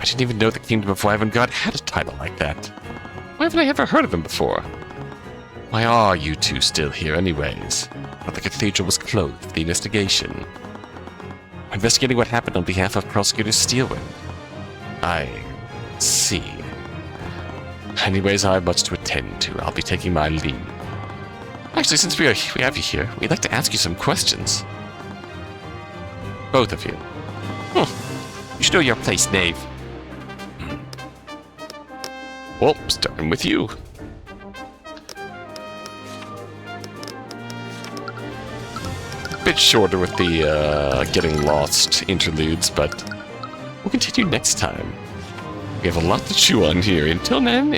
I didn't even know the Kingdom of Wyvern God had a title like that. Why haven't I ever heard of him before? Why are you two still here anyways? But the cathedral was closed for the investigation. I'm investigating what happened on behalf of Prosecutor Steelwind. I see. Anyways, I have much to attend to. I'll be taking my leave. Actually, since we have you here, we'd like to ask you some questions. Both of you. You should know your place, knave. Well, starting with you. A bit shorter with the getting lost interludes, but we'll continue next time. We have a lot to chew on here. Until then.